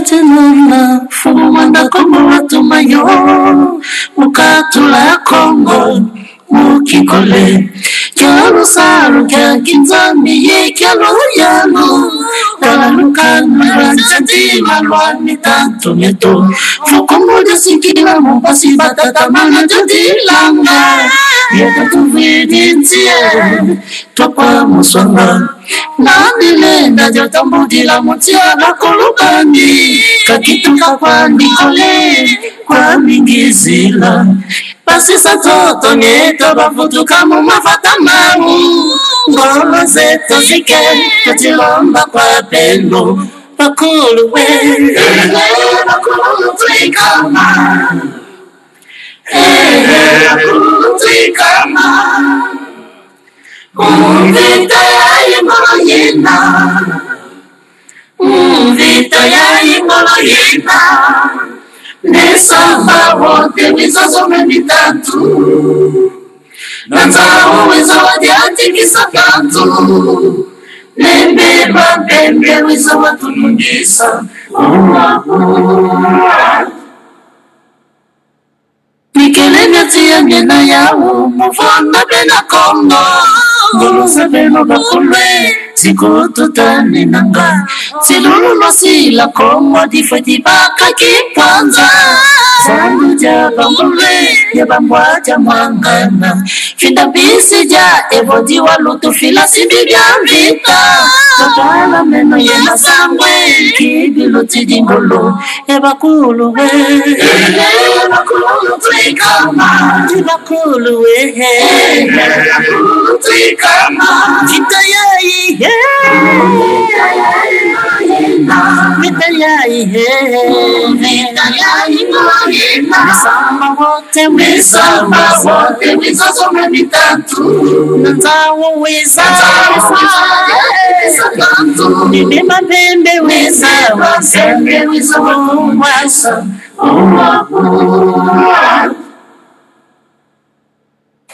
Tenona fumanda Kongo watumayo mukatula Kongo mukikole kyalo saru kya kinzambi ye kyalo yalo talalukana zanti malwa mitanto meto fukongo de sikila mupasi batata mana jadilanga yeta tuvidintie topa musonga Nandilenda jotambudila mutia bakolubani kakituka kwa nikole kwa mingizila pasisa toto nyeto bafutuka mu mafata mamu ngolo zeto zike katilomba kwa pendo bakuluwe bakulu tuikama bakulu tuikama Vita ya ingoloyena Vita ya ingoloyena Nesamba wote wizazome mitatu Nanzao wizo wadiati kisakatu Nembeba pembe wizo watunungisa Mikele nyati ya nyena yawo Mufona bena Kongo Ngolo sabeno bakulwe Siku tutani nanga Silulu masila Kongo Difati baka kipanza Sandu jaba mulwe Yabambwa jamangana Finda bisi ja Evodi walutu fila Sibibia vita Totala meno yena sangwe Kibilu tidingolo Ebakuluwe Ebakulu tuikama Ebakuluwe Ebakulu tuikama Vita yai Vita yai Vita yai Misamba wote Wizazome mitatu Nanzawo wiza Nibima pembe wiza Wasembe wiza wakumwasa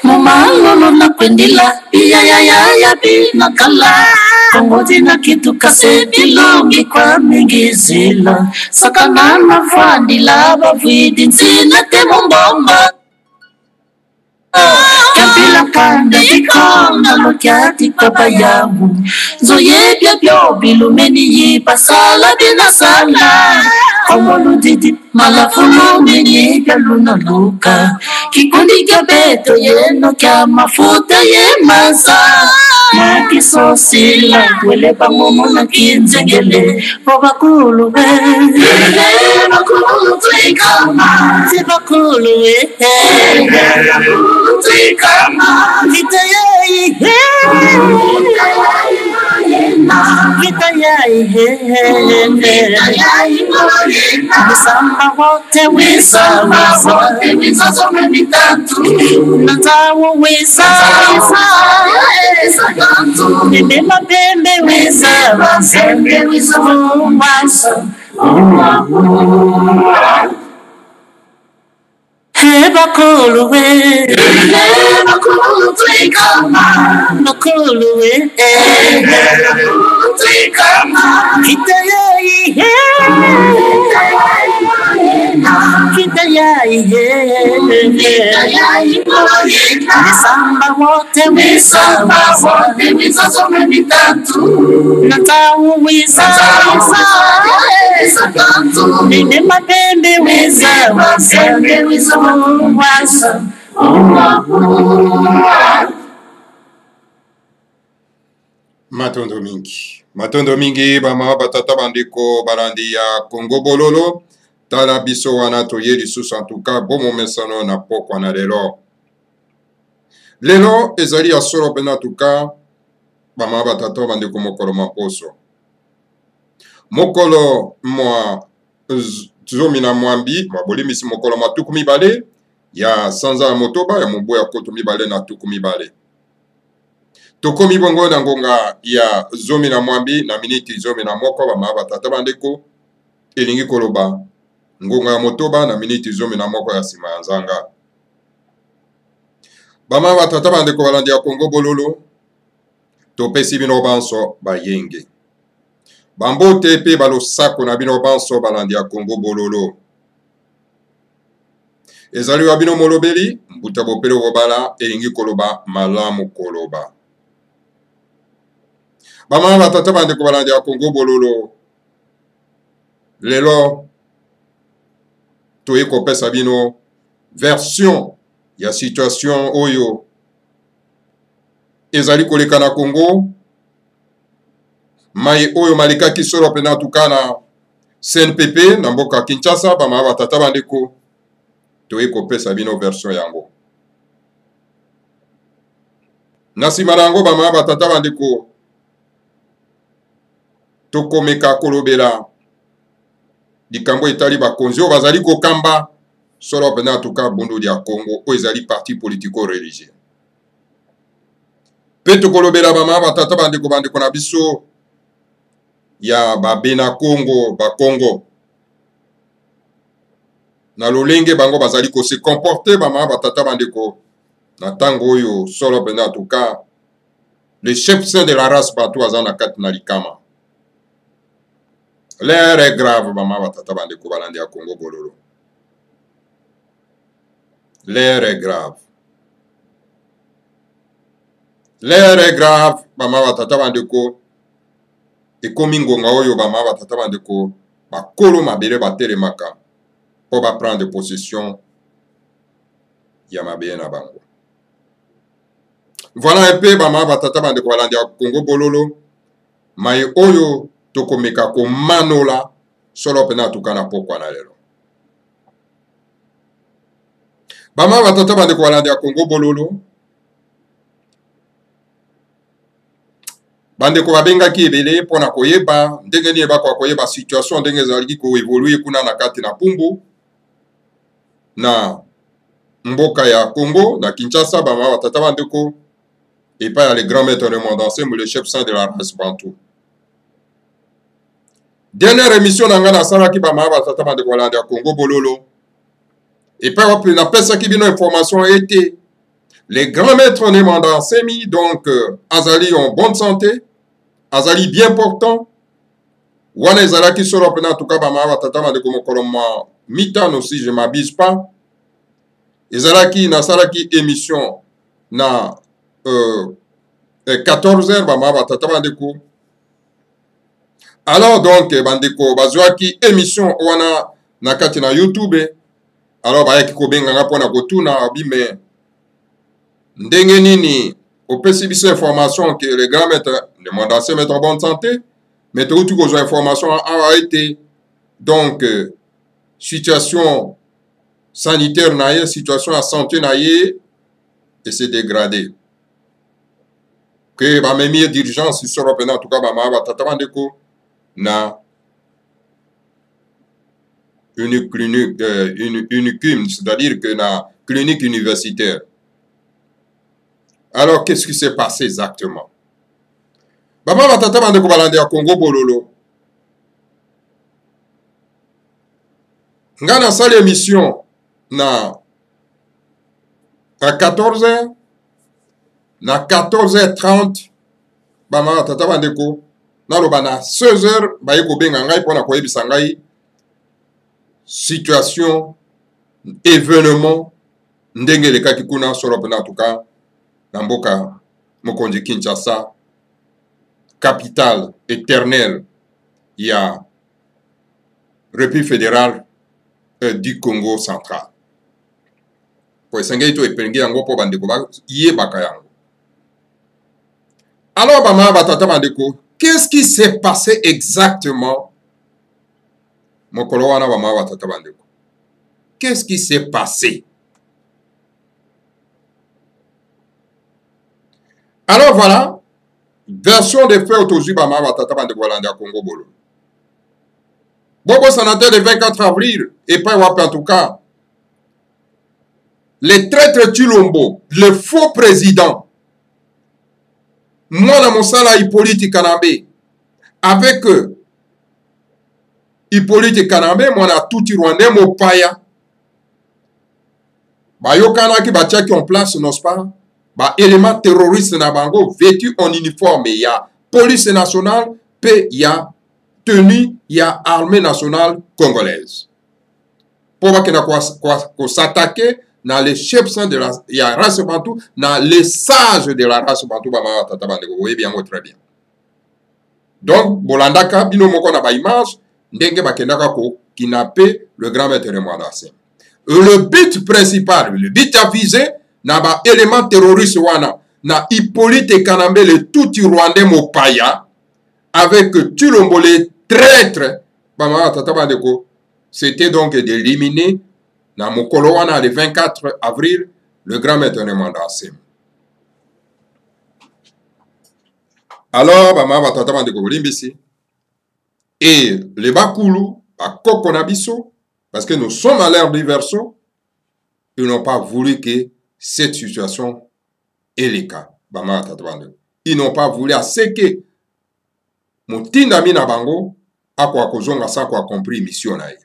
Mumalo na kwendila ya bina kala Kongozi na kitu kase bilongi kwa mingizila Sakana na fandila Bavidi nzina temumbomba Kabila kanda ikonda Lokiati kwa yangu Zoyebya byo bilumeni yipa Sala bina sala Komolu didi malafulu menye Kya luna luka Kikundi kya beto yeno Kya mafuta ye maza Makiso sila Wele pamomo na kinzengele Obakulu we Bakulu tuikama Bakulu we Bakulu tuikama Vita yai Vita yai Misamba wote Wizazome mitatu Nanzawo wiza Nibima pembe wiza Wasembe wiza wakumwasa Bakuluwe Bakulu tuikama Bakuluwe Bakulu tuikama Vita yai Vita yai Misamba wote Wizazome mitatu Nanzawo wiza Nibima pembe wiza Wasembe wiza wakumwasa Matondo mingi bama batata bandeko balandi ya Kongo bololo tala biso wana toye lisusu antuka bomo mesano na pokwa na lelo ezali ya solo pena tuka bama batata bandeko mokolo maposo mokolo mwa zomi na mwambi mabolimisi mokolo matuku mibale ya sanza ya motoba ya mobo ya koto mibale na tuku mibale tokomi bongo na ngonga ya zomi na mwambi na miniti zomi na moko bama batata bandeko elingi koloba ngonga ya motoba na miniti zomi na moko ya sima ya nzanga bama batata bandeko balandi ya Kongo bololo topesi bino banso bayenge Bambote pe balosako na bino banso balandi ya Congo bololo. Ezali wa bino molobeli, mbuta bopele wobala, elingi koloba malamu koloba. Bama batata bandeko balandi ya Congo bololo. Lelo, toye kopesa bino version ya situation oyo ezali koleka na Congo. Mai oyo malika kisoro pena tukana CNPP na mboka Kinshasa bama batata bandeko toye kopesa bino version yango. Nasima nango bama batata bandeko tokomeka kolobela likambo etali bakonzi oyo bazali kokamba solo pena tuka bondo dia Congo oyo ezali parti politico religieux. Pe tokolobela bama batata bandeko na biso ya babena Congo bakongo na lolenge bango bazali ko se comporter bama batata bandeko na tango oyo solo pena tuka le chef saint de la race bato azana kati na likama. L'air est grave, maman batata bandeko balandi ya Congo bololo. L'air est grave. L'air est grave, maman batata bandeko. Ekomi ngonga oyo maman batata bandeko bakolo mabele batelemaka po ba prendre possession ya mabele na bango. Voilà un peu maman batata bandeko balandi ya Congo bololo. Mai oyo tokomeka ko manola solo pena tukana pokwa na lelo. Bama batata bandeko balandi ya Congo bololo. Bandeko babengaki ebele pona koyeba ndenge ni ebako koyeba situation ndenge ezalaki ko évoluer kuna na kati na Pumbu na mboka ya Congo na Kinshasa bama batata bandeko et pas le grand maître de Mondansé le chef saint de la race bantou. Dernière émission nanga na salaki ba maba tata bande kolanda ya Congo bololo. Et pas rappelé na pesa ki bino information était les grands maîtres ne mandat semi donc azali en bonne santé, azali bien portant. Wana ezalaki solo pena tuka ba maba tata bande ko mokoloma mitano si je m'abuse pas. Ezalaki na salaki émission na 14h ba maba tata bande ko. Alors donc bandeko bazwaki émission wana nakati na YouTube. Alors bayaki kobenga nga pona kotuna abime ndenge nini opesi biso information que les grands maîtres le monde entier mettre en bonne santé mais tout ko information a été donc situation sanitaire naie situation à santé naie et c'est dégradé que ba memi d'urgence sur en tout cas ba ma tata bandeko na une clinique, c'est-à-dire que na clinique universitaire. Alors, qu'est-ce qui s'est passé exactement? Baba batata bande ko balande ya Congo bololo. Ngana salle émission na à 14h na 14h30 baba batata bande ko na lobana 16h baye ko benga ngai pona ko yebisa ngai situation événement ndenge le kaki kuna solo pena tuka na mboka mokonzi Kinshasa capitale éternelle ya République fédérale du Congo central. Po esengei to epengi yango po bandeko ba yebaka yango. Alors bama batata bandeko, qu'est-ce qui s'est passé exactement? Qu'est-ce qui s'est passé? Alors voilà, version des faits autour bama batata bande kolanda Congo bolo. Bobo sénateur le 24 avril et pas wap en tout cas. Le traître Tulombo, le faux président. Moi na mosala Hippolyte Kanambe avec Hippolyte Kanambe mwana tuti Rwandais mopaya ba yokana ki batiaki en place n'est-ce pas ba élément terroriste na bango vêtu en uniforme ya police nationale pe ya tenue ya armée nationale congolaise. Pour qu'on s'attaquer dans les chefs de la race bantou, dans les sages de la race bantou, vous voyez bien, très bien. Donc, Bolandaka, bino moko na ba image, ndenge bakendaka ko kidnapper le grand maître Rwanda Sem. Le but principal, le but avisé, na ba élément terroriste wana, na Hippolyte Kanambe, le tout Rwandais Mopaya, avec Tulombo les traîtres, c'était donc d'éliminer dans Mokolo wana le 24 avril le grand maître Rwanda Sem. Alors, et les Bakulu, Bakokonabiso, parce que nous sommes à l'ère du verso, ils n'ont pas voulu que cette situation ait le cas. Ils n'ont pas voulu à ce que Moutinda Minabango a quoi kozonga sans quoi compris mission na ye.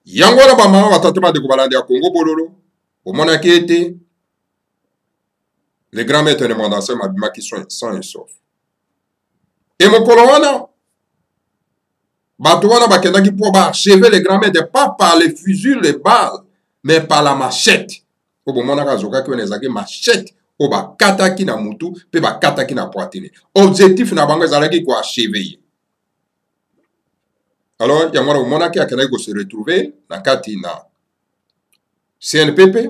Yangola bama watatema de Kobalandi à Congo Bololo, au Monakete, les grands maîtres de Mandassem Abima qui sont sains et saufs. Et mon colonel, Batouana Bakendaki pour achever les grands maîtres, pas par les fusils, les balles, mais par la machette. Au moment où on a machette, au ba kataki na mutu, pe ba kataki na poitrine. Objectif na bango zalaki ko achever. Alors, il y a un moment qui a se retrouver na kati na CNPP,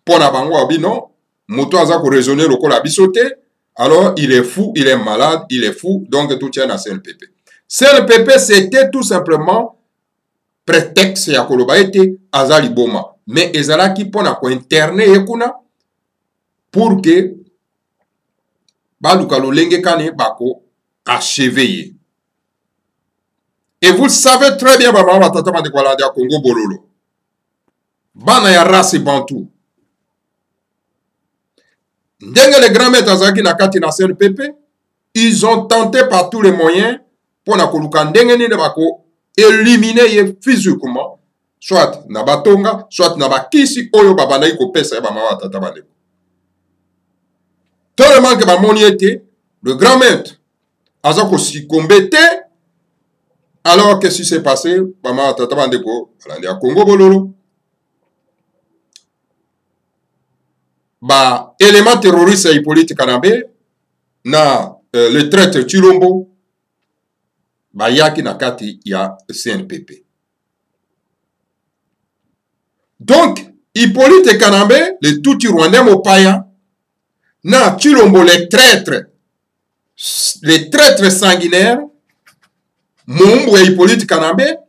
pour na bango abino, Moto aza ko raisonner le col abisoté, alors il est fou, il est malade, il est fou, donc tout tient à CNPP. CNPP, c'était tout simplement prétexte ya koloba ete azali boma. Mais ezalaki pona ko interner yekuna pour que baluka lolenge kane bako achever. Et vous savez très bien, baba tata de Kolandi à Congo Bololo. Bana ya race bantou. Ndenge les grands maîtres Azaki na kati na CNPP, ils ont tenté par tous les moyens pour na koluka ndenge ni bako éliminer physiquement, soit na batonga, soit na bakisi oyo babana ko pesa ya bama tata bande. Tellement que bamoni était le grand maître Azako si combatté. Alors qu'est-ce qui s'est passé? Bama tata bande ko alandi a Congo Bololo. Ba élément terroriste Hippolyte Kanambe na le traître Chilombo ba yaki na kati ya CNPP. Donc Hippolyte Kanambe le tout Rwandais Mopaya na Chilombo les traîtres sanguinaires Mumbu ya Hippolyte Kanambe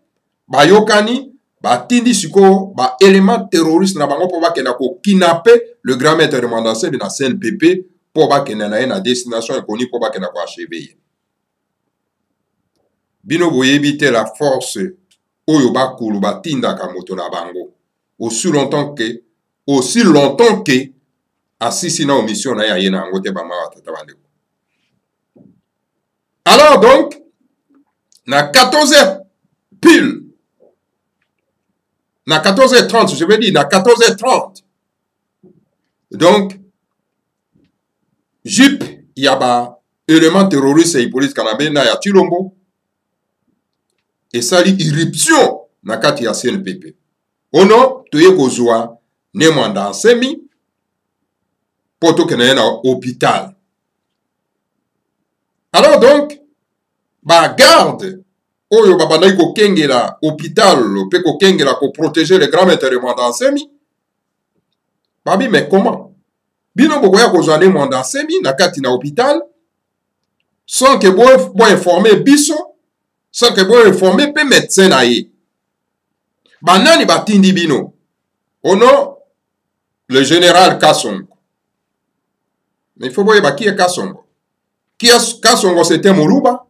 ba yokani batindi siko ba élément terroriste na bango pour bakenda ko kidnapper le grand maître de Mandassé de la CNPP pour bakenda na destination inconnue pour bakenda ko achever. Bino boyebite la force oyo bakulu batinda ka moto na bango aussi longtemps que assisi na mission na ya na ngote ba ma tata bande. Alors donc na 14h pile na 14h30, je veux dire, na 14h30. Donc, JIP, il y a un élément terroriste et Hippolyte Kanambe, na ya Chilombo. Et ça, l'irruption, na kati ya CNPP. Ono, tuye kozwa, ne mwanda semi, poto kena na hôpital. Alors donc, ba garde, oyo babandaki kokengela hôpital pe kokengela ko protéger les grands maîtres de Mandansemi. Babi mais comment? Bino bokoya kozwa ne Mandansemi na kati na hôpital sans que bo informer biso, sans que bo informer pe médecin na ye. Banani batindi bino. Ono le général Kassongo. Mais il faut voir qui est Kassongo. Kassongo c'était Moluba.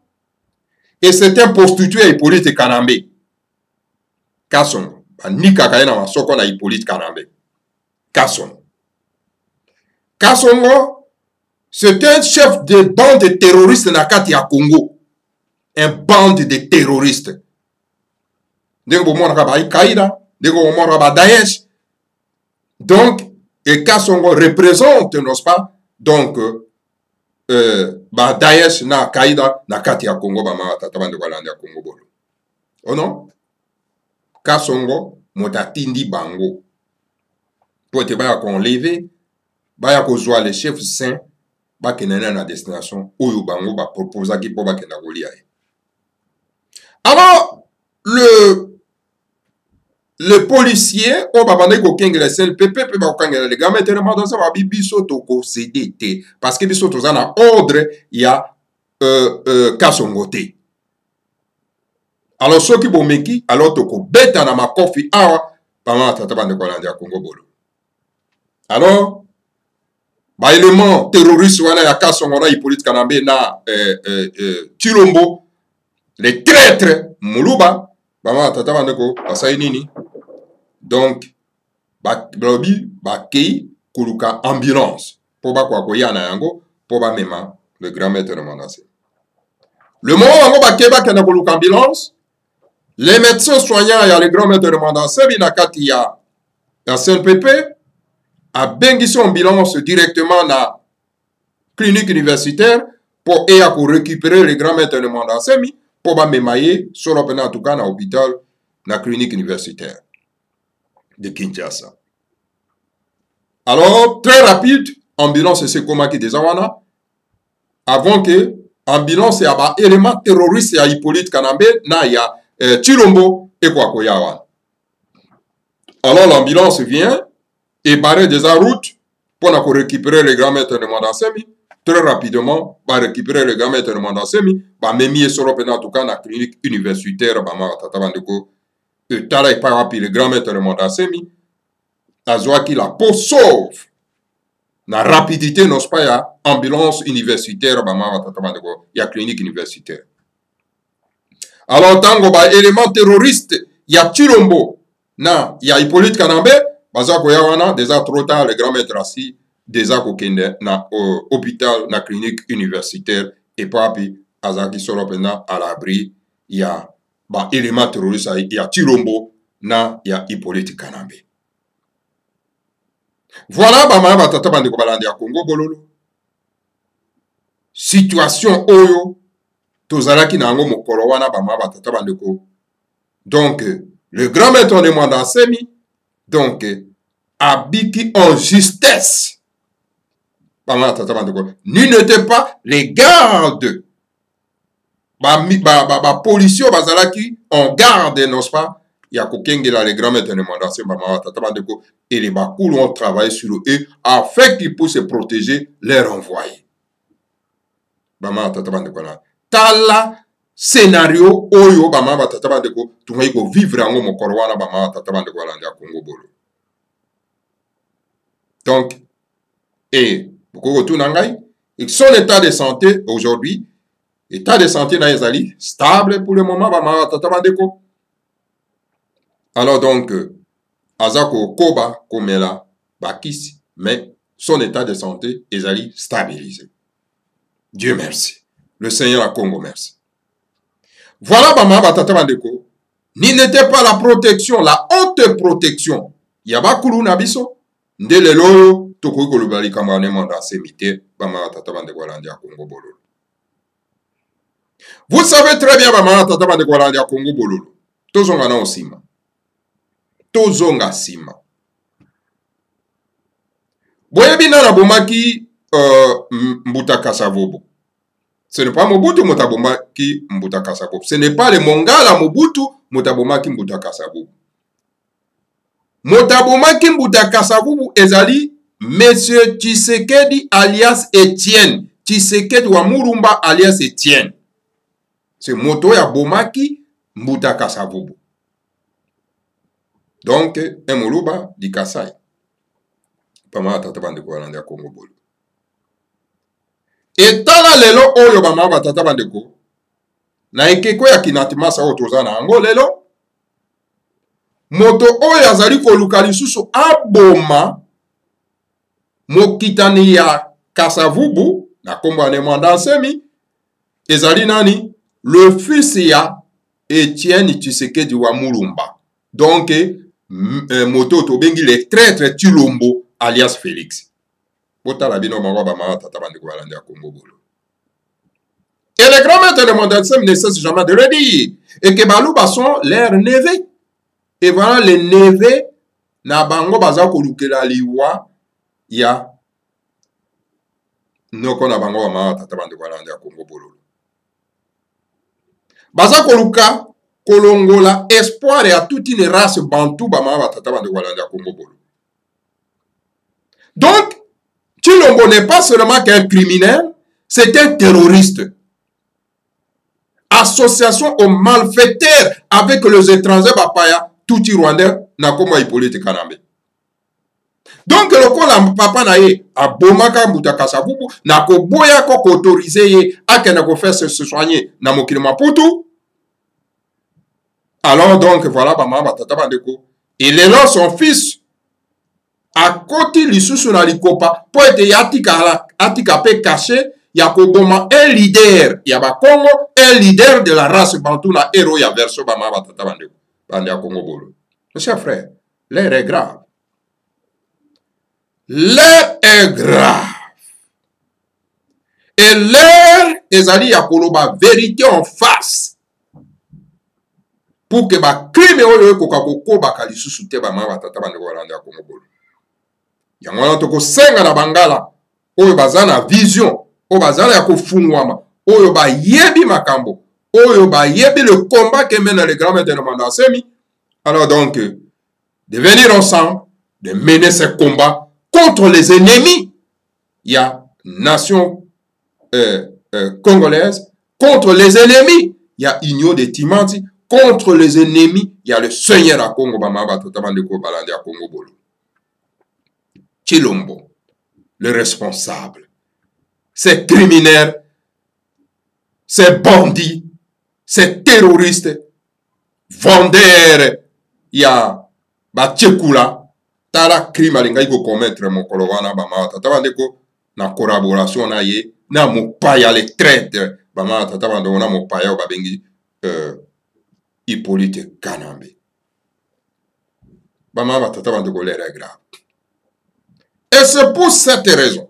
Et c'est un prostitué à Hippolyte Kanambe. Kassongo. Nika kayena masoko na Hippolyte Kanambe. Kassongo. Kassongo, c'est un chef de bande terroriste na kati ya Congo. Un bande de terroristes. Ndenge bomona ka ba Al-Qaïda, ndenge bomona ba Daesh. Donc, et Kassongo représente, n'est-ce pas, donc, ba Daesh na Kaida na kati ya Congo ba ma tata bande kwa landi ya Congo bolo. Oh non? Kasongo motatindi bango. Pour te baya kon leve, baya ko zwa le chef saint ba kenene na destination oyo bango ba proposa ki po ba kena golia. Alors le policier o ba bande ko kengele CNPP pe ba ko kengele le gamin tellement dans ça ba biso to ko CDT parce que biso to za na ordre ya Kasongo te. Alors ceux qui bomeki alors to ko beta na makofi awa pa ma tata bande ko landi ya Congo bolo. Alors ba élément terroriste wana ya Kasongo na Hippolyte Kanambe na Chilombo les traîtres Muluba ba ma tata bande ko asai nini. Donc blobi ba kei kuluka ambulance pour ba kwa koyana yango pour ba mema le grand maître de Mandase. Le moment où ba keba kana kuluka ambulance, les médecins soignants ya le grand maître de Mandase bina kati ya CNPP a bengi son ambulance directement na clinique universitaire pour récupérer le grand maître de Mandase pour ba memaye solo pena en tout cas na hôpital na clinique universitaire de Kinshasa. Alors, très rapide, ambulance c'est comment qui des awana avant que ambulance ya ba élément terroriste ya Hippolyte Kanambe na ya Chilombo et quoi koyawa. Alors l'ambulance vient et barre des route pour récupérer le grand maître de Mandasemi. Très rapidement, va récupérer le grand maître de Mandasemi, va même solo en tout cas na clinique universitaire ba ma tata bandeko et tala et pas rapide le grand maître de Mandasemi. Azwa qui la peau sauve na rapidité non pas ya ambulance universitaire ba ma tata bandeko ya clinique universitaire. Alors tango ba élément terroriste ya Chilombo na ya Hippolyte Kanambe baza koya wana déjà trop tard le grand maître assis déjà kokende na hôpital na clinique universitaire et papi azaki solo pena à l'abri ya ba élément terroriste ya Chilombo na ya Hippolyte Kanambe. Voilà ba ma batata bande ko balandi ya Congo bololo. Situation oyo tozalaki na ngo mokolo wana ba ma batata bande ko. Donc le grand maître de Mandasemi donc abiki en justesse. Ba ma batata bande ko. Ni n'était pas les gardes. Ba policiers bazalaki en garde n'est-ce pas? Ya kokengela les grands maîtres de Mandasemi ba ma batata bande ko. Et les Bakoul ont travaillé sur eux afin qu'ils puissent se protéger les renvoyés. Bama tataba de kona. Tala scénario oyo bama tataba de ko tungai ko vivre en mo korwana bama tataba de kona ndia Congo bolo. Donc et beaucoup tout nangai son état de santé aujourd'hui état de santé na ezali stable pour le moment bama tataba de ko. Alors donc Azako Koba Komela Bakis, mais son état de santé est allé stabilisé. Dieu merci. Le Seigneur a Congo merci. Voilà Bama Batata Bandeko. Ni n'était pas la protection, la haute protection. Yabakulu Nabiso. Ndele loyo toko kolubali kamane manda semite Bama Batata Bandeko Landia Congo Bololo. Vous savez très bien Bama Batata Bandeko Landia Congo Bololo. Tozongana osima. Tozonga sima. Boyebina na bomaki Mbuta Kasavobo. Ce n'est pas Mobutu Mutabomaki Mbuta Kasavobo. Ce n'est pas le Mongala Mobutu Mutabomaki Mbuta Kasavobo. Mutabomaki Mbuta Kasavobo ezali Monsieur Tshisekedi alias Etienne. Tshisekedi wa Murumba alias Etienne. C'est moto ya bomaki Mbuta Kasavobo. Donc, un Moluba di Kasai. Pama tata bande ko alanda Congo bolo. Et tala lelo oyo bama batata bande ko. Na ekeko ya kinatimasa o tozana ango lelo. Moto oyo azali ko luka lisusu aboma mokitani ya Kasavubu na kombo ane Mandasemi ezali nani le fils ya Etienne Tshisekedi wa Mulumba. Donc moto to bengi le traître Chilombo alias Félix. Bota la bino mangwa ba ma tata bande ko balandi ya Congo bolo. Et les grands maîtres de mondialisme ne cessent jamais de le dire. Et que Balouba sont leurs neveux. Et voilà les neveux, na bango baza kolukela liwa ya noko na bango bama tata bande kolanda ya Congo bololo. Baza koluka kolongola espoir ya toute une race bantou bama tata bande kolanda ya Congo bololo. Donc, Tshilombo n'est pas seulement qu'un criminel, c'est un terroriste. Association aux malfaiteurs avec les étrangers bapaya, tout Rwandais, na comme Hippolyte Kanambe. Donc, le kola papa na ye, a bomaka mutaka sabubu, na ko boya ko autorisé ye, a kena ko faire se soigner, na mokili Maputo. Alors, donc, voilà, bama batata bandeko. Il est là son fils. À côté lisusu na likopa po ete atika pe caché ya koboma un leader ya ba Congo, un leader de la race bantou na héros ya verso bama batata bandeko bande ya Congo bolo. Monsieur frère, l'air est grave. L'air est grave. Et l'air ezali ya koloba vérité en face. Pour que ba crime oyo ekoka kokoba lisusu te bama batata bandeko balande ya Congo bolo. Yango wana toko senga na bangala oyo baza na vision oyo bazala ya kofungwama oyo bayebi makambo oyo bayebi le combat que mène les grands maîtres de Mandasemi. Alors donc de venir ensemble, de mener ce combat contre les ennemis. Il y a nation congolaise, contre les ennemis il y a Union de Timanti, contre les ennemis il y a le Seigneur à Congo Bamaba Tatabandeko Balande à Congo Bolo. Tshilombo, le responsable, ces criminels, ces bandits, ces terroristes, vendeurs, il y a Batchekula, tala crime alinga iko commettre mon kolowana bama tatabandeko na collaboration na ye na mopaya les traîtres bama tatabandeko na mopaya babengi Hippolyte Kanambe bama tatabandeko l'air est grave. Et c'est pour cette raison,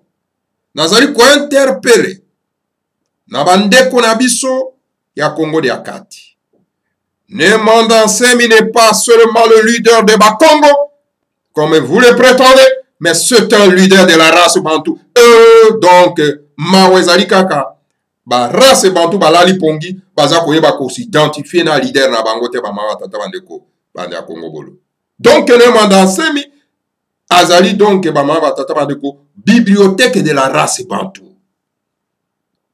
nazali ko interpeller na bandeko na biso ya Congo de Akati. Ne Mandasemi n'est pas seulement le leader de Bakongo, comme vous le prétendez, mais c'est un leader de la race Bantou. Donc, Mawezali Kaka, ba race Bantou, ba lali pongi, baza koye ba ko s'identifier na leader na bangote ba mawa tata bandeko bande ya Congo bolo. Donc, ne Mandasemi azali donc ba mawa tata bandeko bibliothèque de la race Bantou.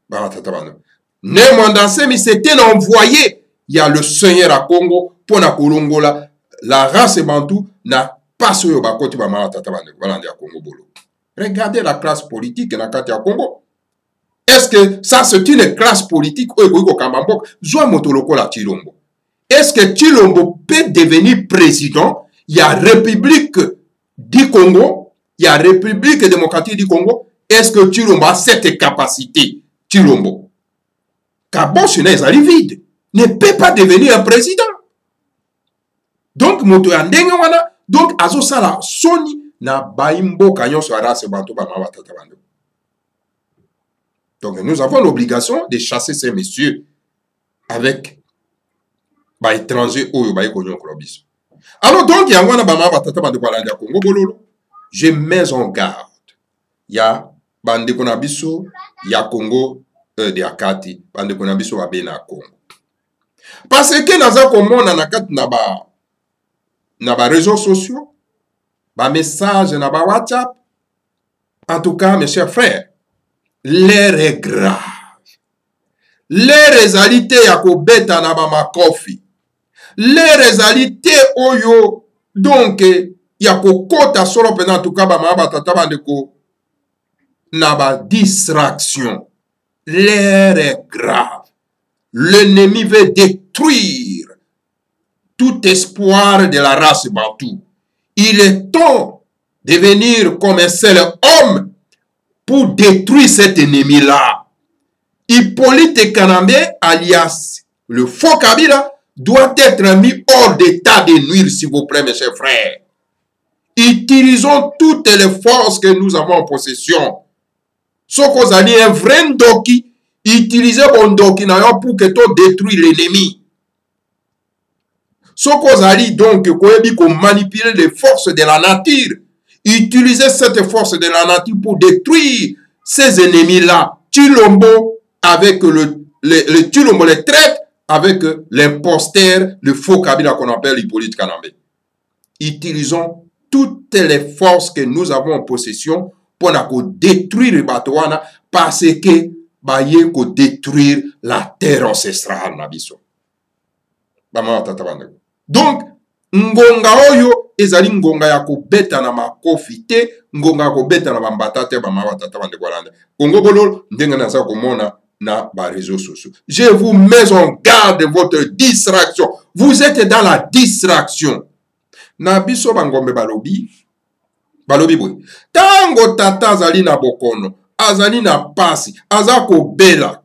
Ba tata bandeko. Ne Mandasemi c'était l'envoyé. Il y a le Seigneur à Congo pour na kolongola la race Bantou na passe au bakoti ba mama tata bande balande ya Congo bolo. Regardez la classe politique na kati ya Congo. Est-ce que ça c'est une classe politique oyo ko kambambo zwa motoloko la Tshilombo? Est-ce que Tshilombo peut devenir président? Il y a République du Congo, il y a République démocratique du Congo. Est-ce que Tshilombo a cette capacité? Tshilombo Kabos n'est pas vide. Ne peut pas devenir un président. Donc, moto ya ndenge wana, donc azo sala soni na baimbo kanyon so race bantu ba mama tata bando. Donc nous avons l'obligation de chasser ces messieurs avec ba étrangers oyo ba konyon kolobis. Alors donc ya wana ba mama tata bando ba landa Congo bololo, je mets en garde. Ya bande kona biso ya Congo de Akati, bande kona biso ba bena Congo. Parce que naza komona na kati na ba réseaux sociaux, ba message na ba WhatsApp. En tout cas, mes chers frères, l'air est grave. L'air réalité ya kobeta na ba makofi. L'air réalité oyo donc ya kokota solo pena en tout cas ba maba tata bandeko na ba distraction. L'air est grave. L'ennemi veut détruire tout espoir de la race Bantou. Il est temps de venir comme un seul homme pour détruire cet ennemi-là. Hippolyte Kanambe, alias le faux Kabila, doit être mis hors d'état de nuire, s'il vous plaît, mes chers frères. Utilisons toutes les forces que nous avons en possession. Sokozali un vrai ndoki, utiliser bondoki na yo pour que to détruire l'ennemi. Ce qu'on a dit donc qu'on manipuler les forces de la nature, utiliser cette force de la nature pour détruire ces ennemis-là. Tulombo avec le Tulombo les traite avec l'imposteur, le faux Kabila qu'on appelle Hippolyte Kanambe. Utilisons toutes les forces que nous avons en possession pour détruire le Batouana parce que baye ko détruire la terre ancestrale nabiso. Donc ngonga oyo ezali ngonga ya kobeta na makofi te, ngonga ya kobeta na bambata te bamawa tata bande kolanda. Kongo bololo ndenge na za komona na ba réseaux sociaux. Je vous mets en garde de votre distraction. Vous êtes dans la distraction. Na biso bangombe balobi boy. Tango tata azali na bokono, azali na pasi, azako bela.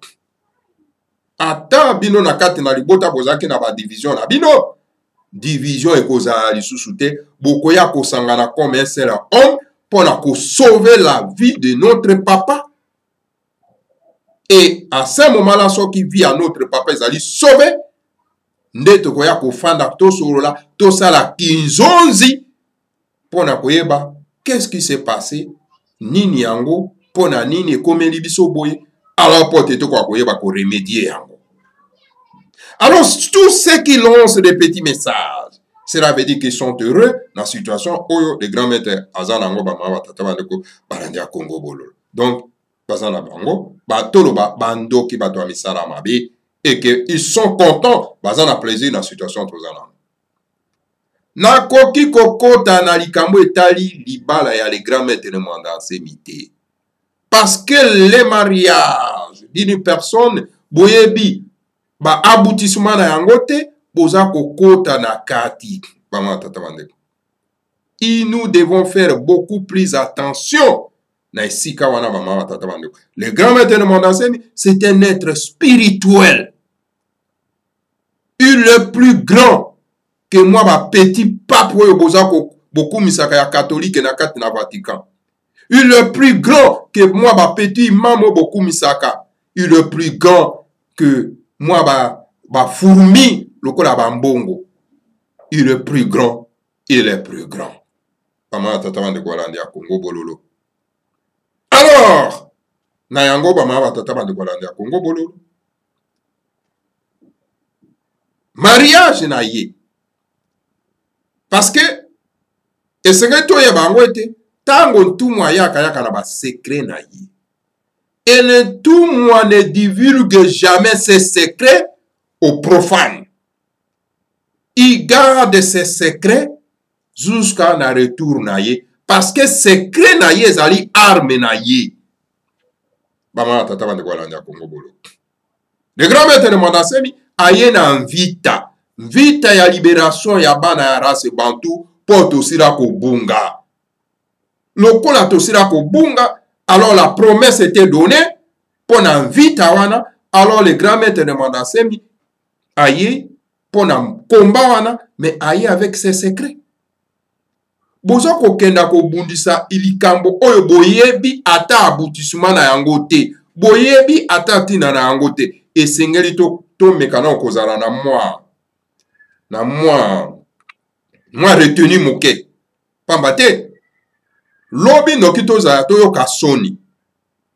Ata bino na kati na libota bozaki na ba division na bino. Division ekozala lisusu te, bokoya kosangana comme un seul homme pour sauver la vie de notre papa. Et à ce moment-là, ceux qui vit à notre papa, ils allaient sauver. Nde tokoya kofanda to solola to sala kinzonzi pona koyeba qu'est-ce qui s'est passé nini yango pona nini ekomeli biso boye alors pote to kwa koyeba ko remédier yango. Alors tous ceux qui lancent des petits messages, cela veut dire qu'ils sont heureux dans la situation où les grands maîtres azanango ba mawa tata bandeko barandia Congo bololo. Donc bazana bango ba toloba bando ki bato misala mabe et qu'ils sont contents, bazan a plaisir dans la situation tozana. Na koki kokota na likambo etali libala ya les grands maîtres de mandat semité. Parce que les mariages d'une personne boyebi ba aboutissement na yangote boza kokota na kati ba matata bandeko. Et nous devons faire beaucoup plus attention na esika wana ba matata bandeko. Le grand maître de mandat semité, c'est un être spirituel. Le plus grand que moi, ma petit pape, beaucoup misaka ya catholique na kati na Vatican. Le plus grand que moi, ma petit imam, beaucoup misaka. Le plus grand que moi, ma fourmi, le kola bambongo. Le plus grand, il est plus grand. Maman tata de Gualandi à Congo bololo. Alors, na yango maman tata de Gualandi à Congo bololo. Mariage na ye. Parce que et ce que toi bango ete tango tout moi yaka na ba secret na ye. Et le tout moi ne divulgue jamais ses secrets aux profanes. Il garde ses secrets jusqu'à na retour na ye parce que secret na ye zali arme na ye. Bama tata bande kwa landa Congo bolo. Le grand maître de Mandasemi aye na vita ya libération ya bana ya race bantu po tosila ko bunga. Lokola tosila ko bunga, alors la promesse était donnée pour na vita wana, alors le grand maître de Mandasemi aye pour na combat wana, mais aye avec ses secrets. Bozo ko kenda ko bundisa ilikambo oyo boyebi ata aboutissement na yango te. Boyebi ata tina na yango te. Et sengeli to mekana kozala na moi retenu moke pambate lobi nokito za to yoka soni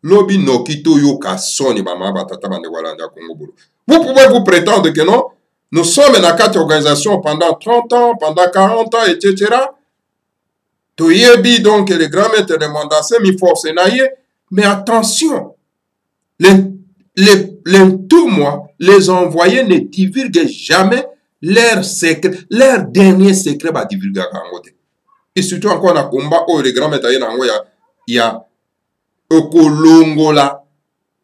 lobi nokito yoka soni bama batata bande walanda Congo bolo. Vous pouvez vous prétendre que non, nous sommes dans 4 organisations pendant 30 ans, pendant 40 ans, etc. To yebi donc les grands maîtres de Mandasem mi force naie, mais attention, tout moi, les envoyés ne divulguent jamais leur secret, leur dernier secret va divulguer à Kangote. Et surtout encore dans le combat où les grands maîtres il y a Okolongola,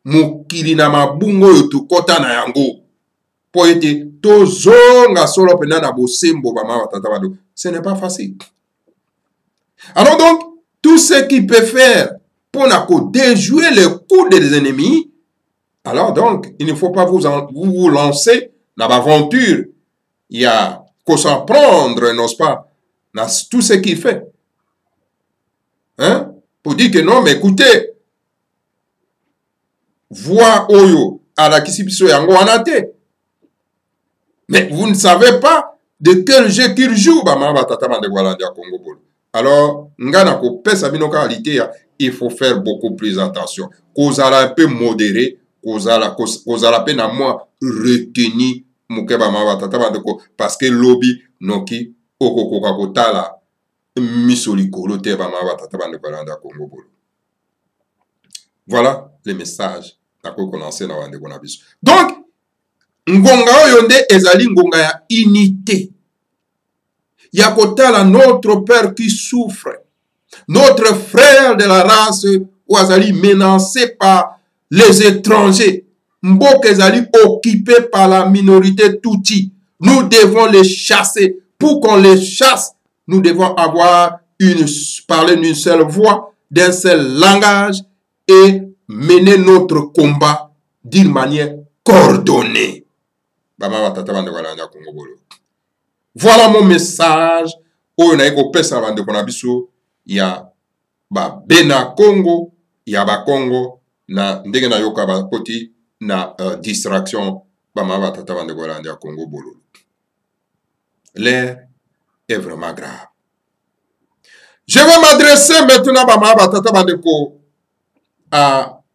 Mukili na mabungo yotu kota na yango. Po ete tozonga solo pena na bosembo ba ma tata bado. Ce n'est pas facile. Alors donc, tout ce qui peut faire pour déjouer le coup des ennemis, alors donc, il ne faut pas vous lancer dans l'aventure. Il y a qu'à s'en prendre, n'est-ce pas, dans tout ce qu'il fait. Hein? Pour dire que non, mais écoutez, voix oyo à la kisibiso yango anate. Mais vous ne savez pas de quel jeu qu'il joue, Congo. Alors, il faut faire beaucoup plus attention. Kozala un peu modéré, kozala peu na moi retenu parce que lobby noki okokoka kotala misolikolo te Congo. Voilà le message. Donc, ngonga oyo nde ezali ngonga ya unité. Ya kotala notre père qui souffre, notre frère de la race ou azali menacé par les étrangers. Mboka ezali occupé par la minorité Tutsi. Nous devons les chasser. Pour qu'on les chasse, nous devons parler d'une seule voix, d'un seul langage et mener notre combat d'une manière coordonnée. Voilà mon message. Ya ba bena Congo, ya ba Congo na ndenge na yoka ba koti na distraction ba ma tata bande Golanda Congo bolo. L'air est vraiment grave. Je vais m'adresser maintenant ba ma tata bande ko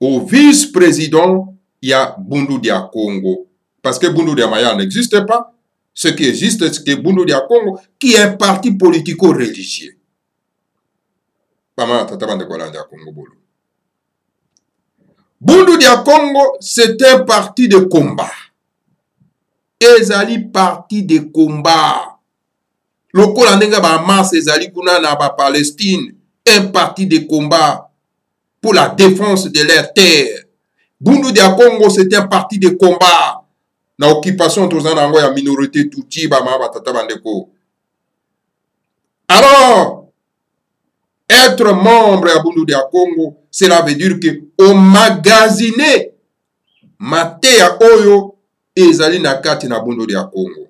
au vice-président ya Bundu dia Congo. Parce que Bundu dia Maya n'existe pas. Ce qui existe, c'est que Bundu dia Congo, qui est un parti politico-religieux. Bundu dia Congo, c'est un parti de combat. Ezali parti de combat. Lokola ndenga ba Hamas ezali kuna na ba Palestine, un parti de combat pour la défense de leur terre. Bundu dia Congo, c'est un parti de combat. Na occupation tozana ngo ya minorité Tutsi ba ma tata bandeko. Alors, être membre à Bundu dia Congo, cela veut dire que au magasiné mateya oyo ezali na kati na Bundu dia Congo.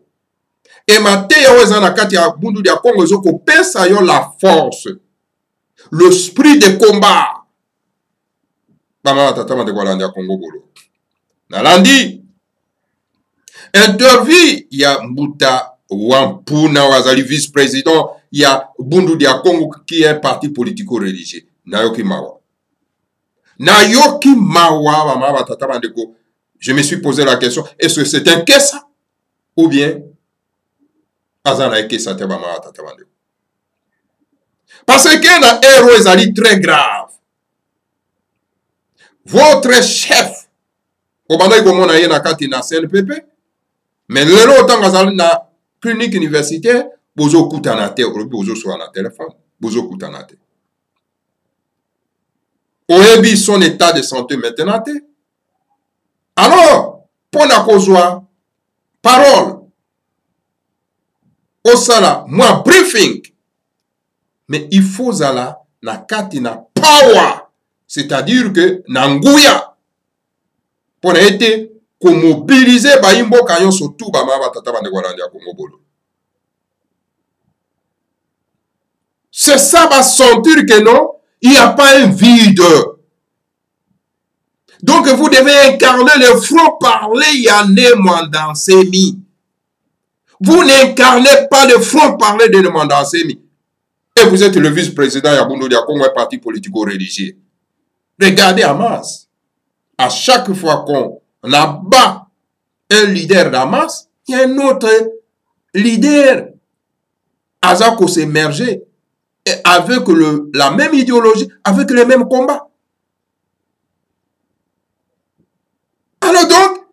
Et mateya oyo ezali na kati ya Bundu dia Congo ezoko pesa yo la force, l'esprit de combat. Bama tata bandeko ya Congo bolo. Nalandi interview ya Mbuta Wampuna wazali vice-président ya Bundu dia Congo qui est un parti politico-religieux. Nayoki Mawa. Nayoki Mawa, Mama Tata Bandeko. Je me suis posé la question, est-ce que c'est un Kessa ou bien Azana Kessa te Mama Tata Bandeko. Parce que na héros ezali très grave. Votre chef, Obanda Ikomona ye na kati na CNPP, mais lelo otangazali na clinique universitaire, bozo kutanate, bozo soit na téléphone, bozo kutanate. Oyebi son état de santé maintenant. Alors, pour na kozwa parole, osala, moi briefing, mais il faut zala na kati na power, c'est-à-dire que na nguya, pour na été ko mobiliser ba imbo kanyon surtout ba ma tata bande Golanda Congo bolo. C'est ça va sentir que non, il n'y a pas un vide. Donc vous devez incarner le franc-parler Yané Mandansemi. Vous n'incarnez pas le franc-parler de Mandansemi. Et vous êtes le vice-président Yabundu dia Congo, un parti politico-religieux. Regardez Hamas. À chaque fois qu'on abat un leader d'Hamas, il y a un autre leader Azako s'émerger avec la même idéologie, avec les mêmes combats. Alors donc,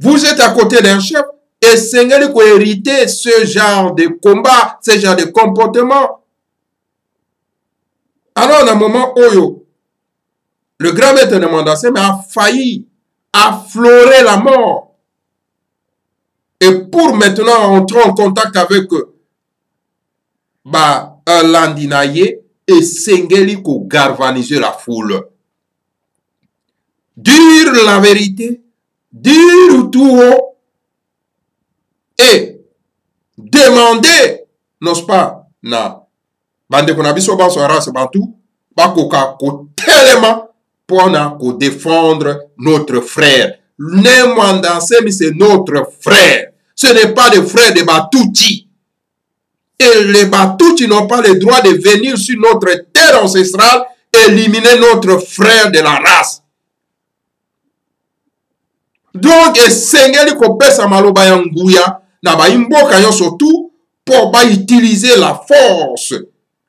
vous êtes à côté d'un chef et c'est qu'il faut hériter ce genre de combat, ce genre de comportement. Alors, à un moment où le grand maître de Mandansemi a failli affleurer la mort. Et pour maintenant entrer en contact avec un Landinaye et Sengeli pour galvaniser la foule. Dire la vérité, dire tout haut et demander, n'est-ce pas, na bande konabiso banso race bantu bakoka ko tellement pour défendre notre frère. Nemwandasemi, c'est notre frère. Ce n'est pas le frère de Batuti. Et les Batuti n'ont pas le droit de venir sur notre terre ancestrale et éliminer notre frère de la race. Donc, esengeli kopesa maloba ya nguya na baimboka yo surtout pour utiliser la force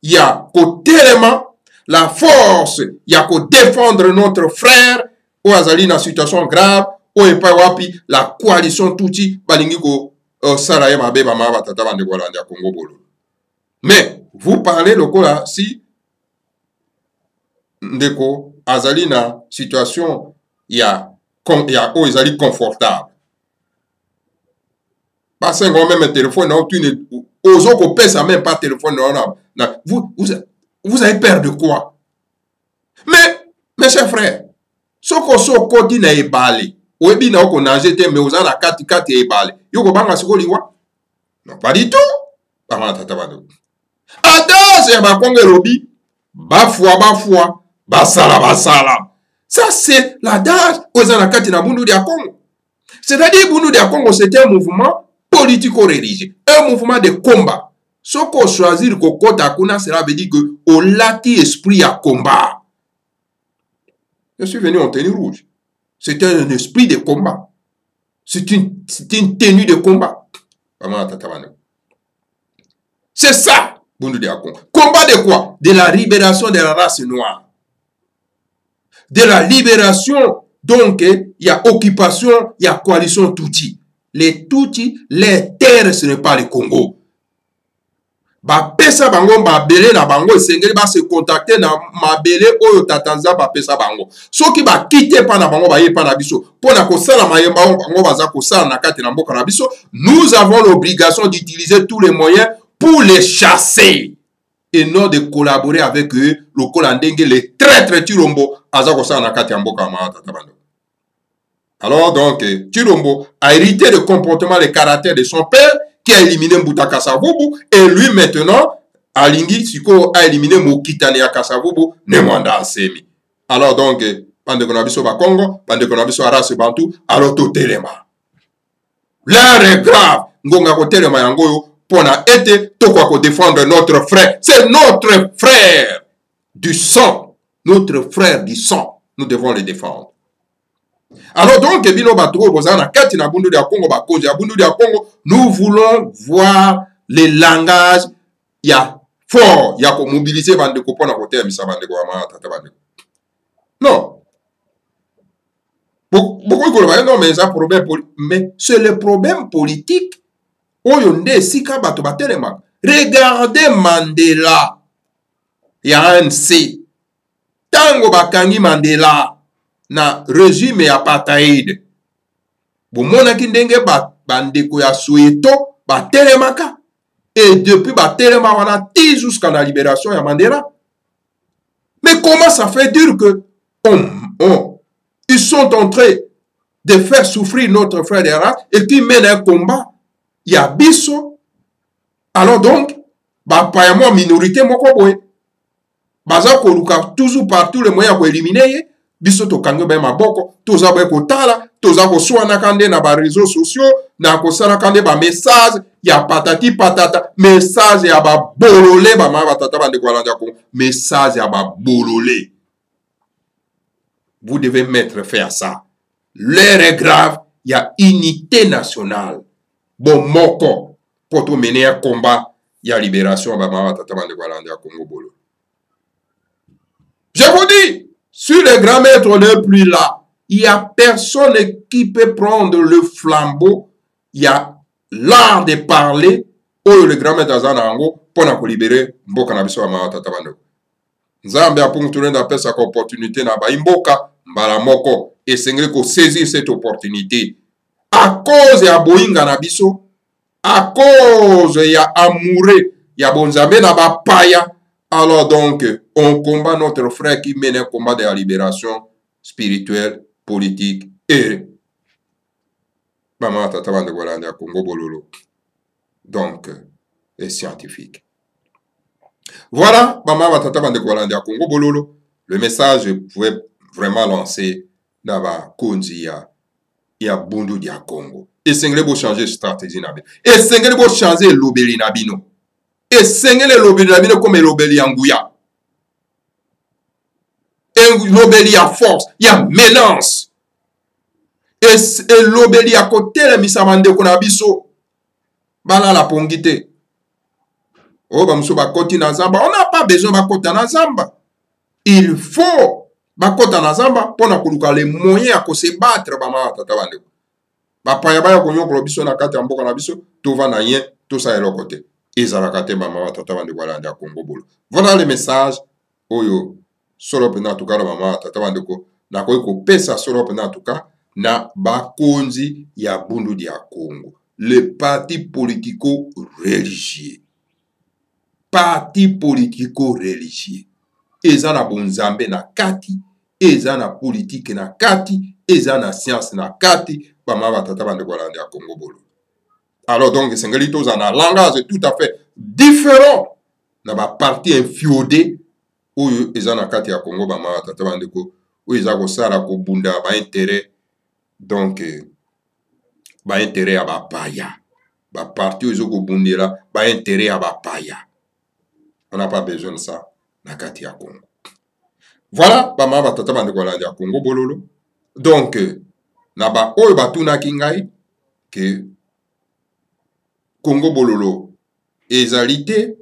ya kotelema, la force ya ko défendre notre frère ou azali na situation grave ou epa wapi la coalition tuti balingi ko sala ya mabe ba maba tata bande ko landa Congo bolo. Mais vous parlez lokola si ndeko azali na situation ya o ezali confortable. Parce que même un téléphone, ozo ko pesa même pas téléphone. Vous avez peur de quoi? Mais, mes chers frères, soko soko di na ebale, oebi na oko nangete mais oza na kati kati ebale. Yoko banga siko liwa? Non, pas du tout. Banga tata bando. Adas ya bakonge lobi, bafua, basala. Ça, c'est l'adage aux anakati na bundu dia Congo. C'est-à-dire, bundu dia Congo, c'était un mouvement politico-religieux, un mouvement de combat. Ce qu'on choisit ko kota kuna, cela veut dire que au lati esprit à combat. Je suis venu en tenue rouge. C'est un esprit de combat. C'est une tenue de combat. C'est ça, bundu dia Congo. Combat de quoi? De la libération de la race noire. De la libération, donc, il y a occupation, il y a coalition Tutsi. Les Tutsi, les terres, ce n'est pas le Congo. Ba pesa bango, ba bele na bango, sengeli ba se contacter na ma bele oyo tatanza ba pesa bango. So ki ba kite pa na bango ba ye pa na biso. Po na ko sala mayemba bango baza ko sala na kati na mboka na biso. Nous avons l'obligation d'utiliser tous les moyens pour les chasser. Et non de collaborer avec eux, le Kolandenge, les traîtres Chilombo, alors donc, Chilombo a hérité le comportement, le caractère de son père, qui a éliminé Mbutaka Savubu, et lui maintenant, Alingi Siko a éliminé Mokitane Akasavubu, Nemwanda Asemi. Alors donc, Pande Konabiso Bakongo, Pande Konabiso Arase Bantu, alors tout Telema. L'heure est grave, Ngonga Kotelema Yangoyo, pour été pour défendre notre frère. C'est notre frère du sang. Notre frère du sang. Nous devons le défendre. Alors donc, nous voulons voir les langages. Il y a fort. Il y a pour mobiliser. Non. Beaucoup de non, mais c'est le problème politique. Regardez Mandela. Il y a un C. Tango bakangi Mandela na régime apartheid. Bomona kindenge bandeko ya Soweto batelemaka. Et depuis batelema wana ti jusqu'à la libération ya Mandela. Mais comment ça fait dire que ils sont en train de faire souffrir notre frère de race et qui mènent un combat? Il y a biso. Alors donc, pas moi minorité moko boy. Baza ko luka toujours par tous les moyens pour éliminer biso to kango ba maboko, toza ba ko tala, toza ko swana kande na ba réseaux sociaux, na ko sala kande ba message, ya patati patata, message ya ba bololé ba ma batata ba de ko landa ko, message ya ba bololé. Vous devez mettre fin à ça. L'heure est grave, il y a unité nationale. Bon moko pour tout mener un combat, il y a libération ba ma batata ba de ko landa Congo bolo. Je vous dis, sur les grands maîtres n'est plus là. Il n'y a personne qui peut prendre le flambeau. Il y a l'art de parler. Oh, le grand maître Zanango, pour nous libérer, Mboka na biso ma tatabando. Nzambe a pour tourner d'appel sa opportunité na ba imboka mbala moko et sengre ko saisir cette opportunité. À cause ya boinga na biso, à cause ya amoureux, ya bonzambe na ba paya. Alors donc, on combat notre frère qui mène un combat de la libération spirituelle, politique et donc et scientifique. Voilà, le message, vous pouvez vraiment lancé na ba konzi ya bundu dia Congo. Et sengele bo changer stratégie na bino. Et sengele bo changer lobeli na bino. Et sengele lobeli na bino comme lobeli ya nguya. Et lobeli ya force, ya menace. Et lobeli ya kotel misamande ko na biso. Bala la pongite. Oh ba muso ba koti na zamba, on n'a pas besoin ba kota na zamba. Il faut ba kota na zamba pona koluka les moyens à se battre ba ma tata bande. Ba paya ba ko nyoko biso na kati mboka na biso, to va na yen, to sa elo côté. Ezala kate ba ma tata bande wala nda Congo bolo. Voilà le message oyo solo pena tuka na mama tata bande ko na ko pesa solo pena tuka na ba konzi ya bundu dia Congo. Le parti politico-religieux. Parti politico-religieux. Eza na bonzambe na kati, eza na politique na kati, eza na science na kati, ba ma batata bande kwa lande ya Congo bolo. Alors donc, sengeli toza na langage tout à fait différent na ba parti infiodé oyo eza na kati ya Congo ba ma batata bande ko oyo eza ko sala ko bunda ba intérêt donc ba intérêt ya ba paya. Ba parti oyo ko bundela ba intérêt ya ba paya. On n'a pas besoin de ça na kati ya Congo. Voilà, ba mama tata bande kwa landi ya Congo bololo. Donc, na ba oyo batuna kingai que Congo bololo ezalité,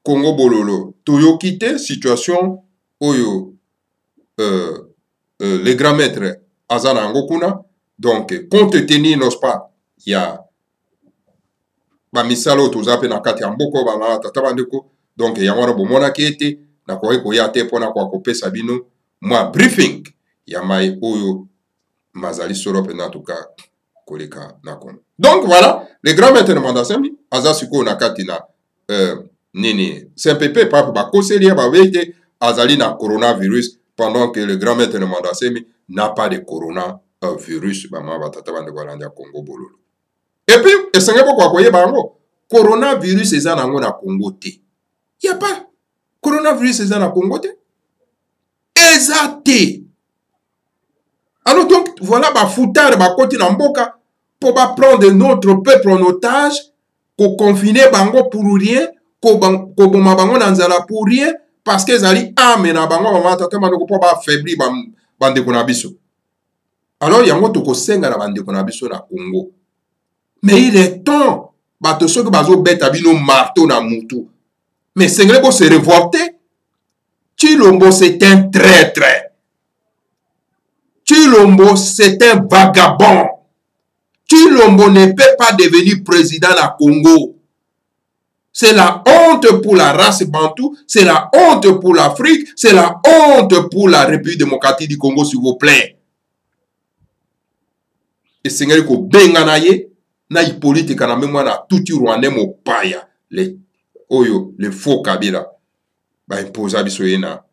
Congo bololo toyokite situation oyo les grands maîtres azana ngokuna. Donc, compte tenu n'est-ce pas, il y a ba misalo tozape na kati ya mboko ba mama tata bande ko. Donc, il y a wana bomona kete na kwa ko ya te pona kwa kopesa bino moi briefing ya mai oyo mazali solo pena tuka koleka na Congo. Donc voilà, les grands maîtres de Mandasemi aza siko na kati na nini CMPP papa ba conseiller ba wete azali na coronavirus pendant que le grand maître de Mandasemi n'a pas de coronavirus ba ma batata bande kwa landa Congo bololo. Et puis esenge kwa koye bango coronavirus eza nango na Congo te. Il y a pas coronavirus eza na Congo te. Ezate. Alors donc, voilà, ba foutard, ba koti na mboka, pour ba prendre notre peuple en otage, ko confiner bango pour rien, ko boma bango nanzala pour rien, parce que zali amena bango mama tata manoko po ba affaibli bande ko na biso. Alors yango to ko senga na bande ko na biso na Congo. Mais il est temps, ba to soki bazo beta bino marteau na mutu. Mais sengele ko se révolter. Chilombo c'est un traître. Chilombo c'est un vagabond. Chilombo ne peut pas devenir président à Congo. C'est la honte pour la race bantou, c'est la honte pour l'Afrique, c'est la honte pour la République démocratique du Congo, s'il vous plaît. Et Seigneur ko benganaye na Hippolyte kana memwa na tuti Rwandais mo paya les oyo les faux Kabila. Ba imposa biso yena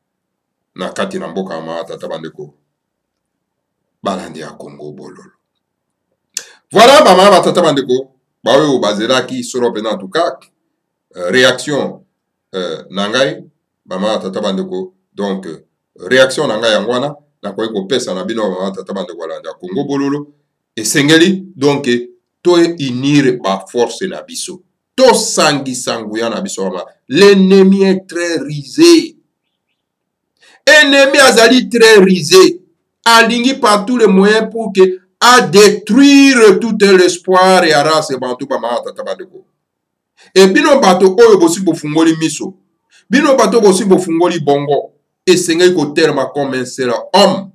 na kati na mboka ma tata bandeko balandi ya Congo bololo. Voilà ba ma tata bandeko ba oyo bazelaki solo pena en tout cas réaction nangai ba ma tata bandeko donc réaction nangai yangwana na ko ko pesa na bino ba tata bandeko balandi ya Congo bololo et sengeli donc to unir ba force na biso. To sangi sanguya na biso ma. L'ennemi est très risé. Ennemi azali très risé. Aligné par tous les moyens pour que à détruire tout l'espoir et à race bantu pa ma tata bandeko. Et bino bato oyo bosi bo fungoli miso. Bino bato bosi bo fungoli bongo. Et sengeli ko terma comme un seul homme.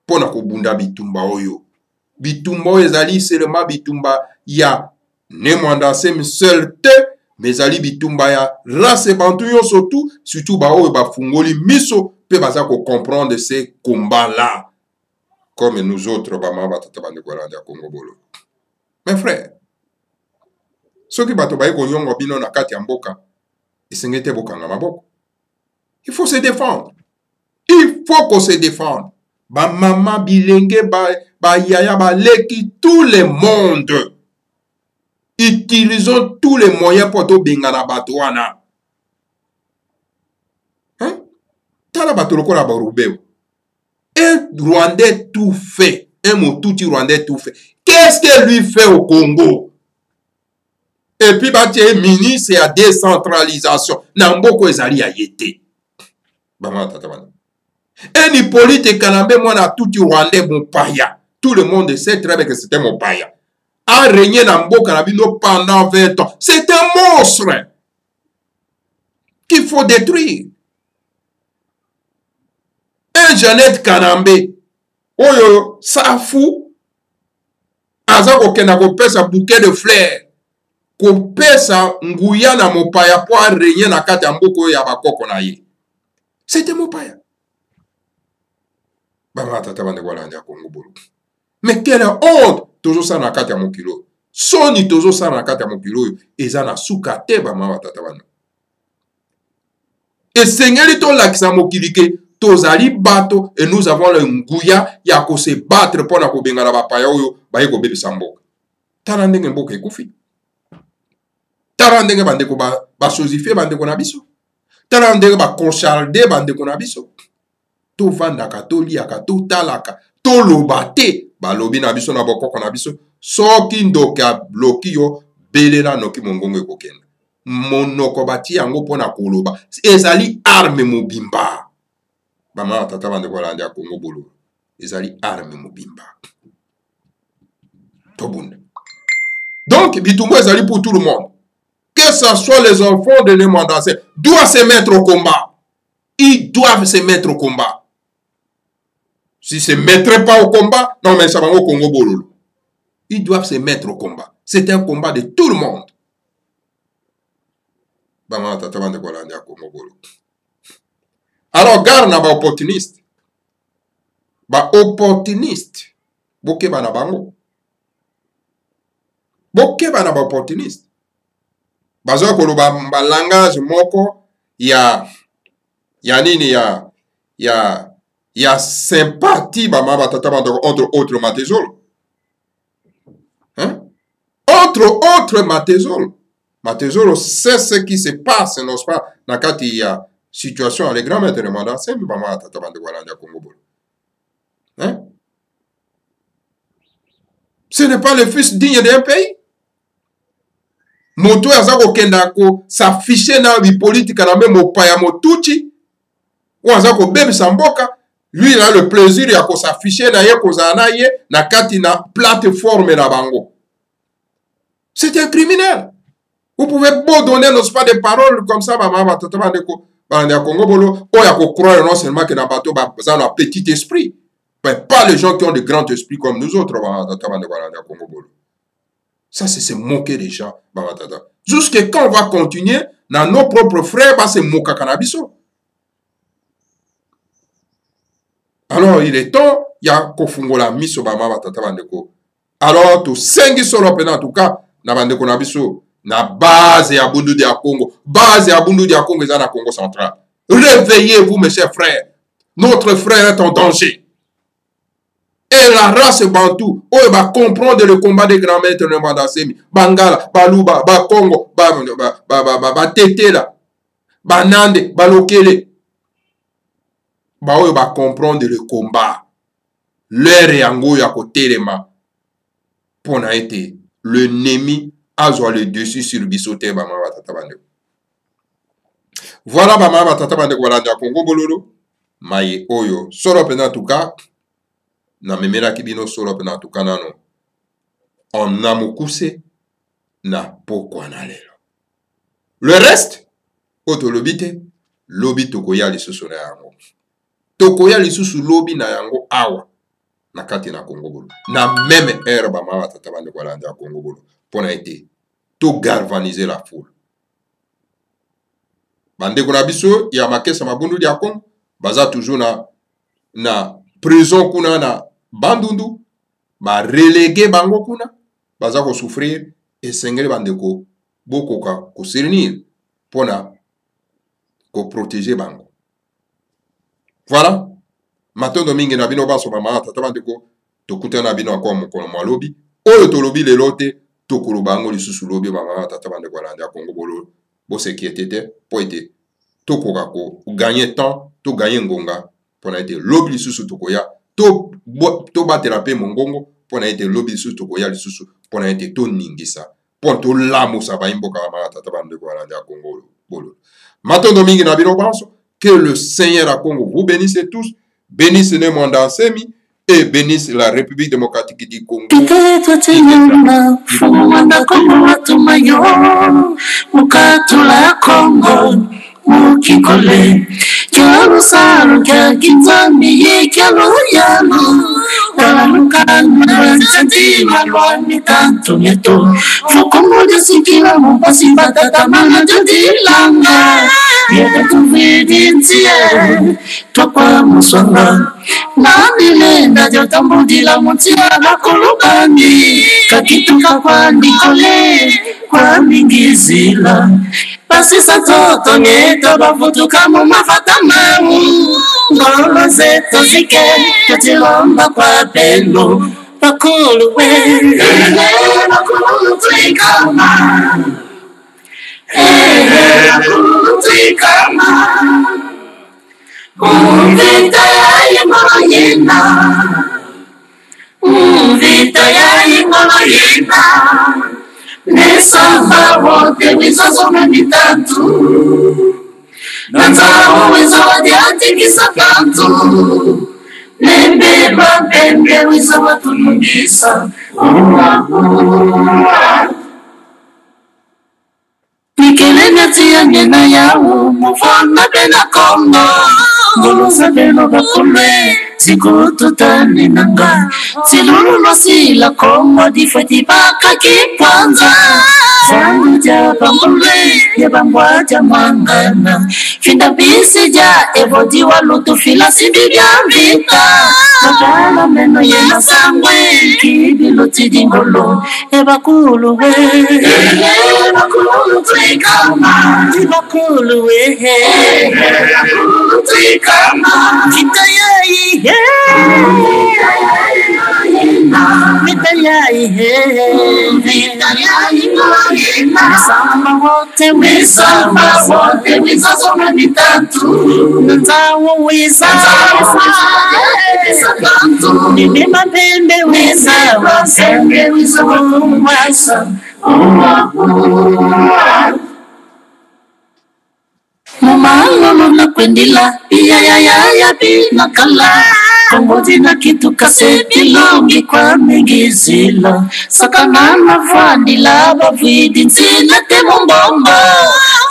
Pona ko bunda bitumba oyo. Bitumba oyo ezali seulement bitumba ya ne Mandasemi seul te, mais ali bitumba ya race bantu yo surtout ba oyo ba fungoli miso pe baza ko comprendre ces combats là comme nous autres ba ma batata bande ko landa Congo bolo. Mes frères, soki bato ba ko nyongo bino na kati ya mboka esengete bokanga maboko. Il faut se défendre. Il faut qu'on se défende. Ba mama bilenge ba yaya ba leki tout le monde. Utilisons tous les moyens pour to bengana batouana. Hein? Tala batolo kola barubeo. Un Rwandais tout fait, un Motuti Rwandais tout fait. Qu'est-ce que lui fait au Congo? Et puis, bah, tu es ministre à décentralisation. Namboko ezali a yete. Bama tatabana. Un Hippolyte Kanambe, moi, na tout Rwandais, mon paya. Tout le monde sait très bien que c'était mon paya. A régné Nambo Kanabino pendant 20 ans. C'est un monstre qu'il faut détruire. Un Jeannette Kanambe, oyo, ça fou. Aza kokenda kopesa bouquet de fleurs. Kopesa nguya na mopaya po a régné na kati ya mboko ya bakoko na ye. C'était mopaya. Bama tata bande wala ndia Congo bolo. Mais quelle honte! Toujours ça na kati ya mokilo. Soni toujours ça na kati ya mokilo. Eza na suka te bama tata bande. Et sengeli to lakisa mokilike. Tozali bato et nous avons le nguya ya ko se battre pour na ko bengala bapaya oyo ba ye ko bebisa mboka. Tala ndenge mboka ekufi. Tala ndenge bandeko ba sosifie bandeko na biso. Tala ndenge ba conchalde bandeko na biso. To vandaka to liaka to talaka to lobate ba lobi na biso na bokoko na biso. Soki ndoka bloki yo belela noki mongongo ekokenda. Monoko bati yango pona koloba. Ezali arme mobimba. Bama tata bande kwa landi ya Congo bolo. Ezali arme mobimba. Tobunda. Donc, bitumbo ezali pour tout le monde. Que ce soit les enfants de Nemandassé, doivent se mettre au combat. Ils doivent se mettre au combat. S'ils ne se mettraient pas au combat, non mais ça va au Congo bolo. Ils doivent se mettre au combat. C'est un combat de tout le monde. Bama tata bande kwa landi ya Congo bolo. Alors, garde na ba opportuniste. Ba opportuniste. Boke ba na bango. Boke ba na ba opportuniste. Bazo ko ba langage moko ya nini ya sympathie ba ma tata ba entre autres Matezol. Hein? Autre Matezol. Matezol sait ce qui se passe, n'est-ce pas? Nakati ya situation, les grands maîtres de mandat, c'est maman tata bande walanda Congo bolo. Hein? Ce n'est pas le fils digne d'un pays. Moto azako kenda ko s'afficher na bi politique na même opaya motuchi. Ou azako bebe samboka, lui il a le plaisir ya ko s'afficher na ye ko zana ye na kati na plateforme na bango. C'est un criminel. Vous pouvez pas donner nos pas des paroles comme ça maman tata bande ko bande Congo bolo o ya ko croire non seulement que na bateau ba za un petit esprit. Mais pas les gens qui ont de grands esprits comme nous autres. Ça, c'est se moquer des gens. Jusqu'à quand on va continuer, dans nos propres frères, va se moquer cannabiso. Alors, il est temps, il y a Kofungola miso bama batata bandeko. Alors, tout 5 solo en tout cas, na bandeko na biso, na base ya bundu dia Congo. Base ya bundu dia Congo, c'est na Congo central. Réveillez-vous, mes chers frères. Notre frère est en danger. Et la race bantou, on va comprendre le combat des grands maîtres de Mandassemi, Bangala, Baluba, Bakongo, Tetela, Banande, Balokele. On va comprendre le combat. L'heure est en goût à côté de ma. Pour n'a été l'ennemi a joué le dessus sur Bissoté, Bama Tatabande. Voilà, Bama Tatabande, voilà, Congo Bololo. Maye Oyo, solo en tout cas. Na memela kibino solo pena tukanano on a mokuse na pokwa na lelo. Le reste oto lobite lobi tokoya lisusu na yango. Tokoya lisusu lobi na yango awa na kati na Congo bolo. Na même heure ba mama tata bande kwa landa Congo bolo. Pona été to galvaniser la foule. Bande kuna biso ya makesa mabundu dia Congo baza toujours na prison kuna na bandundu ba relégué bango kuna baza ko souffrir et sengeli bandeko bokoka ko sernir pona ko protéger bango. Voilà, matondo mingi na bino baso mama tata bandeko tokuta na bino akwa mokolo malobi oyo to lobi lelote tokolo bango lisusu lobi mama tata bandeko landa Congo bolo bo sécurité te po ete tokoka ko gagner temps to gagner ngonga pona ete lobi lisusu tokoya to batela pe mongongo pona ete lobi lisusu tokoya lisusu pona ete to ningisa pona to lamusa baimboka ba tata bande ko alanda Congo bolo matondo mingi na bino banso. Que le Seigneur à Congo vous bénisse tous, bénisse le monde ensemi et bénisse la République démocratique du Congo. Mukikole Jerusalem kya kinzami ye kya loyalo Talukana Santi malwani tanto meto Fukumu de sikila mupasi batata mana jadilanga Yede tuvidintie Tokwa musonga Nandile ndajo tambudila mutia Nakulubani Kakituka kwa nikole Kwa mingizila Pasisa toto nyeto bafutuka mu mafatamamu Ngolo zeto zike Katilomba kwa pendo Bakulu we Bakulu tuikama Bakulu tuikama Vita ya ingolo yena Vita ya ingolo yena Nesamba wote wizozo mitatu Nanzao wizo wadiati kisakantu Nembeba pembe wizo watulungisa Mikele nati ya nyena yawu Mufona bena kongo Ngulusa beno bakulwe Siku tutani nanga Silulu nosila kongo Difati baka kipwanza Zangu jaba mbule Yabangwa jamangana Finda bisi ja Evodi walutu fila sindibia vita Kabala meno yena sangwe Kibilo tidingolo Ebakulu we Ebakulu tuikama Ebakulu we Ebakulu tuikama Vita yai Vita yai Vita yai Misamba wote wiza soma mitatu Nzawo wiza Nime mapembe wiza Wasembe wiza wasa Mama na kwendila Pia ya bina kala Kongozi na kitu kase bilongi kwa mingizila Sakana na vandila Bavidi nzina temo mbombo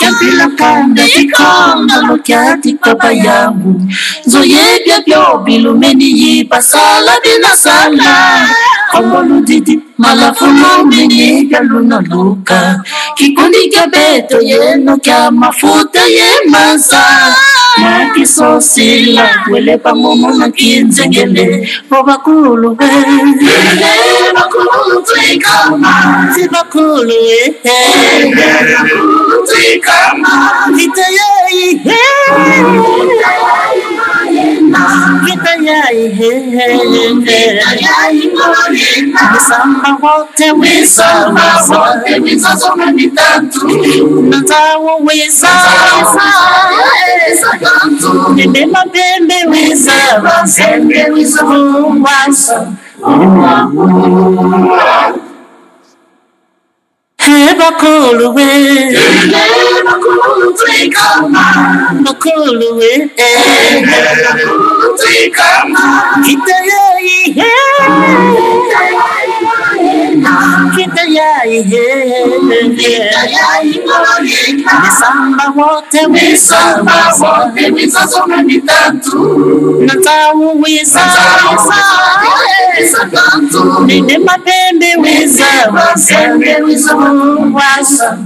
Kambila kanda kikonda Lokiati kwa bayangu Zoye bia bio bilumeni yipa Sala bina sala Kongo ludidi Malafuno menye bia luna luka Kikundi kia beto yeno kia mafuta ye maza Maki sosila Wele pa momo na kinzengele Obakulu we Bakulu tuikama Bakulu we Bakulu tuikama Vita yai Vita yai Vita yai Misamba wote wiza Soma mitatu Nanzawo wiza Nime mapembe wiza Wasembe wiza wasa Bakulu we Bakulu tuikama Bakulu we Bakulu tuikama Vita yai Vita yai Misamba wote wiza Soma mitatu Nanzawo wiza Nime mapembe wiza Wasembe wiza wasa